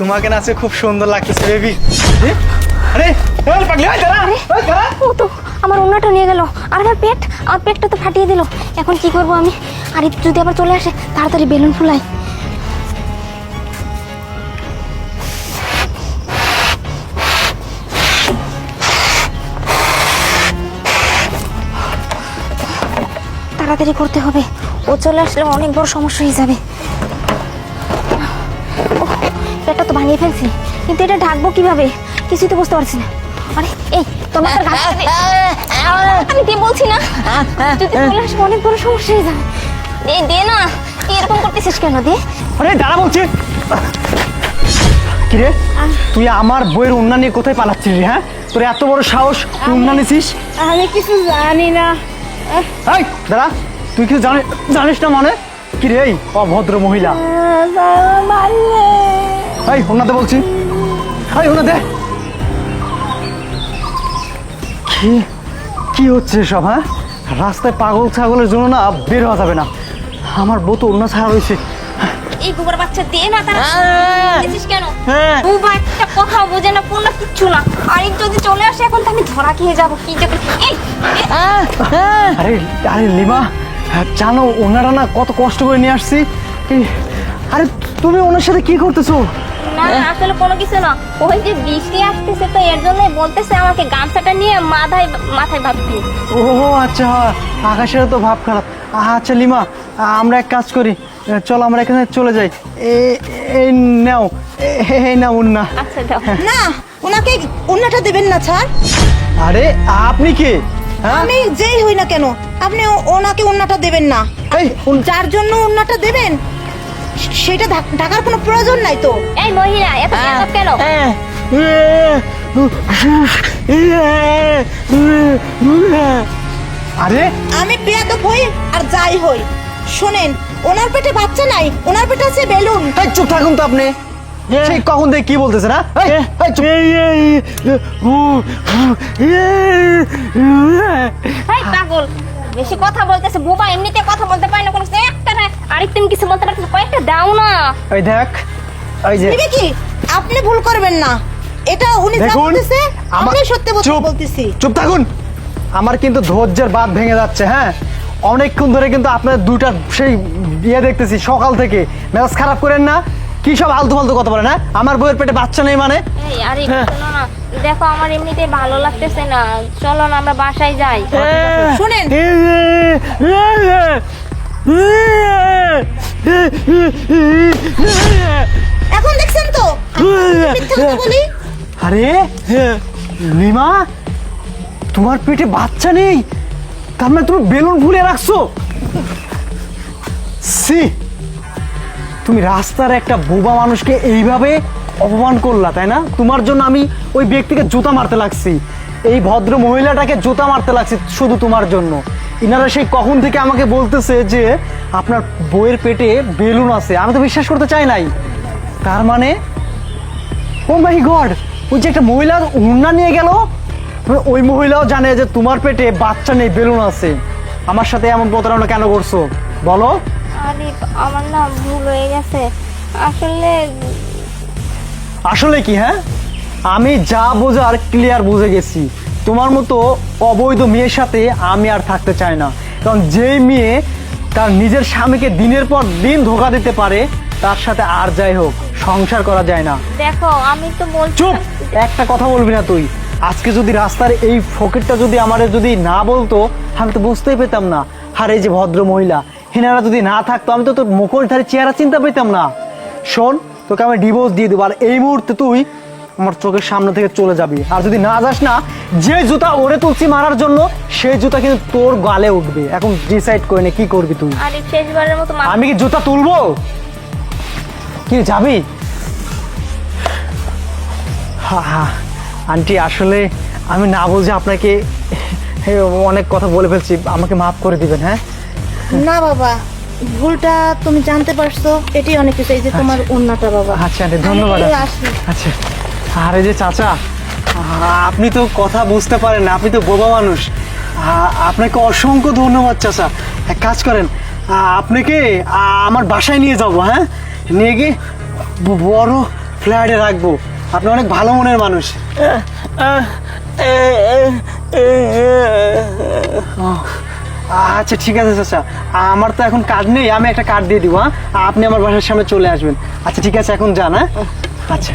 তোমাকে না আজকে খুব সুন্দর লাগতেছে বেবি। আরে ওই পাগলি, ওই দাঁড়া, ওই দাঁড়া। ও তো আমার ওন্নাটা নিয়ে গেল, আর আমার পেটটা তো ফাটিয়ে দিল। এখন কি করব আমি? আর একটু যদি আবার চলে আসে, তাড়াতাড়ি বেলুন ফুলাই। তাড়াতাড়ি করতে হবে, ও চলে আসলে অনেক বড় সমস্যা হয়ে যাবে। পেটটা তো ভাঙিয়ে ফেলছি, কিন্তু এটা ঢাকবো কিভাবে কিছুই তো বুঝতে পারছি না। আরে এই তোমার আমি দিয়ে বলছি না, যদি চলে আসে অনেক বড় সমস্যা হয়ে যাবে। দে না, এরকম করতেছিস কেন? দে। আরে দাঁড়া বলছি। কিরে, তুই আমার বইয়ের উন্না নিয়ে কোথায় পালাচ্ছিস রে? হ্যাঁ, তোর এত বড় সাহস, তুই উন্না নিছিস? আমি কিছু জানি না। এই দাঁড়া, তুই কিছু জানিস না মানে? কিরে এই অভদ্র মহিলা, এই উন্নাতে বলছি, এই উন্না দে। কি হচ্ছে সব? হ্যাঁ, রাস্তায় পাগল ছাগলের জন্য না বের হওয়া যাবে না। আমার বউ তো অন্য ছাড়া রয়েছে। এই গোবর বাচ্চা দে না, তারা দিছিস কেন? ও ভাই একটা কথা বোঝে না, পূর্ণ কিচ্ছু না। আর যদি চলে আসে এখন তো আমি ধরা খেয়ে যাবো। কি যে এই আরে আরে লিমা, জানো ওনারা না কত কষ্ট করে নিয়ে আসছি। আরে তুমি ওনার সাথে কি করতেছো? না আসলে কোনো কিছু না, ওই যে বৃষ্টি আসতেছে তো এর জন্য বলতেছে আমাকে গামছাটা নিয়ে মাথায় ভাবতে। ও আচ্ছা, আকাশের তো ভাব খারাপ। আচ্ছা লিমা, আমরা এক কাজ করি, চলো আমরা এখানে চলে যাই। এই নাও, এই নাও উন্না। আচ্ছা দাও। না, ওনাকে ওন্নাটা দেবেন না স্যার। আরে আপনি কে? হ্যাঁ, আমি যেই হই না কেন, আপনি ওনাকে ওন্নাটা দেবেন না। এই যার জন্য ওন্নাটা দেবেন সেটা ঢাকার কোনো প্রয়োজন নাই তো। এই মহিলা এত বেয়াদব কেন? আরে আমি বেয়াদব হই আর যাই হই, শোনেন, ওনার পেটে বাচ্চা নাই, ওনার পেটে আছে বেলুন। এই চুপ থাকুন তো আপনি। সেই কখন থেকে কি বলতেছেন? হ্যাঁ, এই চুপ। এই পাগল, বেশি কথা বলতেছে। বোবা এমনিতে কথা বলতে পারে না কোনো একটা না। আর তুমি কিছু বলতে পারছো? কয়েকটা দাও না। এই দেখ, এই যে দিবে কি? আপনি ভুল করবেন না, এটা উনি যা দেখুন, বলতেছে আমি সত্যি চুপ বলতেছি। চুপ থাকুন। আমার কিন্তু ধৈর্যের বাঁধ ভেঙে যাচ্ছে। হ্যাঁ, অনেকক্ষণ ধরে কিন্তু আপনার দুইটা সেই ইয়ে দেখতেছি সকাল থেকে। মেজাজ খারাপ করেন না। কি সব আলতু ফালতু কথা বলেন? হ্যাঁ, আমার বউয়ের পেটে বাচ্চা নেই মানে? এই আরে শোনো না, দেখো আমার এমনিতে ভালো লাগতেছে না, চলো না আমরা বাসায় যাই। শুনেন, এখন দেখছেন তো আমি মিথ্যা কথা বলি। আরে লিমা, তোমার পেটে বাচ্চা নেই, তার মানে তুমি বেলুন ভুলে রাখছো? সি, তুমি রাস্তার একটা বোবা মানুষকে এইভাবে অপমান করলা, তাই না? তোমার জন্য আমি ওই ব্যক্তিকে জুতা মারতে লাগছি, এই ভদ্র মহিলাটাকে জুতা মারতে লাগছি শুধু তোমার জন্য। ইনারা সেই কখন থেকে আমাকে বলতেছে যে আপনার বইয়ের পেটে বেলুন আছে। আমি তো বিশ্বাস করতে চাই নাই। তার মানে ও মাই গড, ওই যে একটা মহিলা উন্না নিয়ে গেল, ওই মহিলাও জানে যে তোমার পেটে বাচ্চা নেই, বেলুন আছে। আমার সাথে এমন প্রতারণা কেন করছো বলো? আরে আমার না ভুল হয়ে গেছে আসলে। আসলে কি? হ্যাঁ, আমি যা বোঝার ক্লিয়ার বুঝে গেছি। তোমার মতো অবৈধ মেয়ের সাথে আমি আর থাকতে চাই না। কারণ যেই মেয়ে তার নিজের স্বামীকে দিনের পর দিন ধোঁকা দিতে পারে, তার সাথে আর যাই হোক সংসার করা যায় না। দেখো আমি তো বলছি। চুপ, একটা কথা বলবি না তুই। আজকে যদি রাস্তার এই ফকিরটা যদি আমারে যদি না বলতো, আমি তো বুঝতেই পেতাম না। আর এই যে ভদ্র মহিলা, হেনারা যদি না থাকতো, আমি তো তোর মুখোশধারী চেহারা চিন্তা পেতাম না। শোন, তোকে আমি ডিভোর্স দিয়ে দেবো, আর এই মুহূর্তে তুই আমার চোখের সামনে থেকে চলে যাবি। আর যদি না যাস না, যে জুতা ওরে তুলছি মারার জন্য, সেই জুতা কিন্তু তোর গালে উঠবে। এখন ডিসাইড করে নে কি করবি তুই। আরে শেষবারের মতো আমি কি জুতা তুলবো? কি যাবি? আন্টি, আসলে আমি না বুঝে আপনাকে অনেক কথা বলে ফেলছি, আমাকে মাফ করে দিবেন। হ্যাঁ না বাবা, ভুলটা তুমি জানতে পারছো, এটাই অনেক কিছু। এই যে তোমার ওন্নাটা বাবা। আচ্ছা আন্টি, ধন্যবাদ। আমি আসি। আচ্ছা, আরে যে চাচা, আপনি তো কথা বুঝতে পারেন না, আপনি তো বোবা মানুষ। আপনাকে অসংখ্য ধন্যবাদ চাচা। এক কাজ করেন, আপনাকে আমার বাসায় নিয়ে যাবো। হ্যাঁ, নিয়ে গিয়ে বড় ফ্ল্যাটে রাখবো। আপনি অনেক ভালো মনের মানুষ। আচ্ছা ঠিক আছে চাচা, আমার তো এখন কার্ড নেই, আমি একটা কার্ড দিয়ে দিব। হ্যাঁ, আপনি আমার বাসার সামনে চলে আসবেন। আচ্ছা ঠিক আছে, এখন যান। হ্যাঁ আচ্ছা।